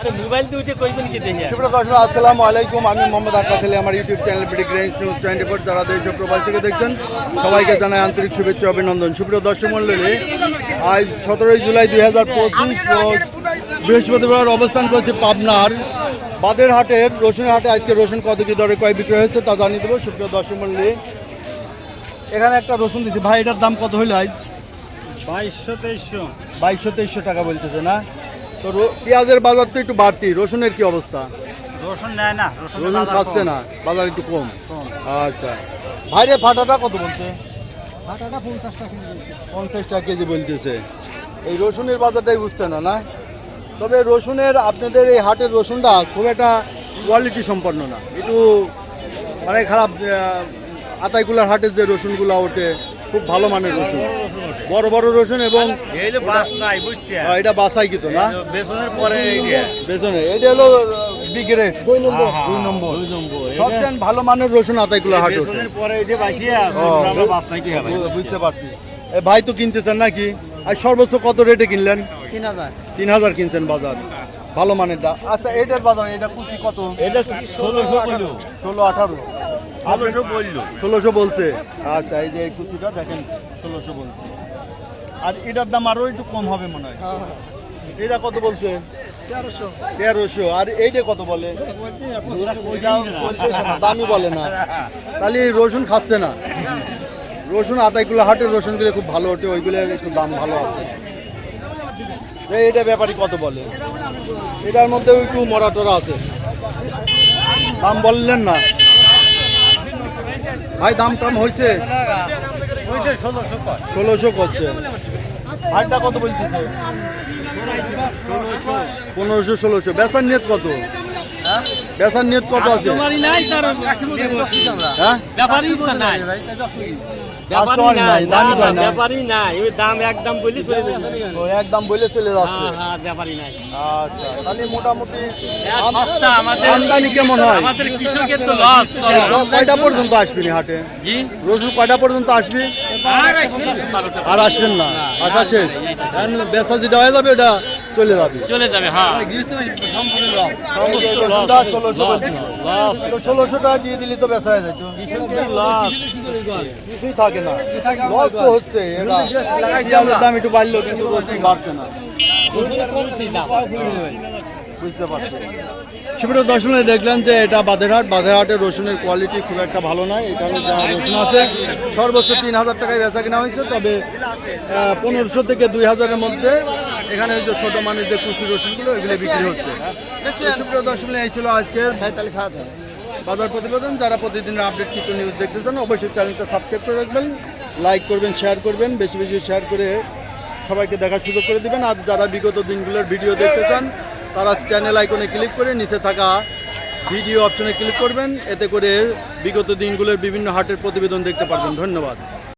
আরে মোবাইল দুইটা কইবেন কি দেখি সুপ্রিয় দর্শক আসসালামু আলাইকুম, আমি মোহাম্মদ আকাশ আলী। আমার ইউটিউব চ্যানেল বিডি গ্রেন্স নিউজ 24 যারা দেশ ও প্রবাস থেকে দেখছেন সবাইকে জানাই আন্তরিক শুভেচ্ছা অভিনন্দন। সুপ্রিয় দর্শক মণ্ডলী, আজ 17 জুলাই 2025 রোজ বৃহস্পতিবার অবস্থান করছে পাবনার বাদের হাটের রসুনের হাটে। আজকে রসুন কত কি দরে কয় বিক্রয় হচ্ছে তা জানিয়ে দেবো। সুপ্রিয় দর্শক মণ্ডলী, এখানে একটা রসুন দিচ্ছি ভাই, এটার দাম কত হইল আজ? 2200-2300 টাকা বলতেছে না? তো পেঁয়াজের বাজার তো একটু বাড়তি, রসুনের কি অবস্থা? রসুন নেয় না, রসুন খাচ্ছে না, বাজার একটু কম। আচ্ছা ভাইরে, ফাটাটা কত বলছে? ফাটাটা 50 টাকা কেজি বলছে। 50 টাকা কেজি বলতেছে। এই রসুনের বাজারটাই বুঝছে না, না? তবে রসুনের আপনাদের এই হাটের রসুনটা খুব একটা কোয়ালিটি সম্পন্ন না, একটু মানে খারাপ। আতাইকুলার হাটের যে রসুনগুলো ওঠে খুব ভালো মানের রসুন, বড় বড় রসুন। এবং এটা বাসাই কিন্তু না, বেসনের এটা হলো বি গ্রেড, 2 নম্বর সবচেয়ে ভালো মানের রসুন আতাইকুলার হাটে। বুঝতে পারছি। ভাই তো কিনতেছেন নাকি? আর সর্বোচ্চ কত রেটে কিনলেন? 3000 কিনছেন বাজার, ভালো মানের দাম। আচ্ছা এটার বাজার, এটা কুচি কত? এটা 16-18 1600 বলছে। আচ্ছা এই যে এই কুচিটা দেখেন 1600 বলছে। আর এটার দাম আরো একটু কম হবে মনে হয়। এটা কত বলছে? 1300। আর এইটা কত বলে? দামই বলে না, তাহলে রসুন খাচ্ছে না। রসুন আতাইকুলা হাটের রসুনগুলো খুব ভালো ওঠে, ওইগুলোর একটু দাম ভালো আছে। এইটা ব্যাপারী কত বলে? এটার মধ্যে একটু মরা টরা আছে, দাম বললেন না ভাই? দাম টাম হয়েছে? 1600 করছে। হাটটা কত বলতেছে? 1500-1600। বেচার নিয়ত কত? বেচার নিয়ত কত আছে? হ্যাঁ একদম বলে চলে যাচ্ছে। আচ্ছা তাহলে মোটামুটি আমদানি কেমন হয়? কয়টা পর্যন্ত আসবি হাটে? রসুন কয়টা পর্যন্ত আসবি? আর আসবেন না, আসা শেষ। বেচা যেটা হয়ে যাবে ওটা চলে যাবে। হ্যাঁ 1600 টাকা দিয়ে দিলি তো বেচা হয়ে যেত, কিছুই থাকে না। লস তো হচ্ছে, দাম একটু বাড়লো কিন্তু রসুন বাড়ছে না, বুঝতে পারছি। সুপ্রিয় দর্শক দেখলেন যে এটা বাদেরহাটের রসুনের কোয়ালিটি খুব একটা ভালো নয়। এখানে যা রসুন আছে সর্বোচ্চ 3000 টাকায় বেচা কেনা হয়েছে, তবে 1500 থেকে 2000-এর মধ্যে এখানে যে ছোট মানের যে কুচি রসুনগুলো এগুলো বিক্রি হচ্ছে। সুপ্রিয় দর্শক এই ছিল আজকের বাজার প্রতিবেদন। যারা প্রতিদিন আপডেট কিছু নিউজ দেখতে চান অবশ্যই চ্যানেলটা সাবস্ক্রাইব করে রাখবেন, লাইক করবেন, শেয়ার করবেন, বেশি বেশি শেয়ার করে সবাইকে দেখার সুযোগ করে দিবেন। আর যারা বিগত দিনগুলোর ভিডিও দেখতে চান তারা চ্যানেল আইকনে ক্লিক করে নিচে থাকা ভিডিও অপশনে ক্লিক করবেন, এতে করে বিগত দিনগুলোর বিভিন্ন হাটের প্রতিবেদন দেখতে পারবেন। ধন্যবাদ।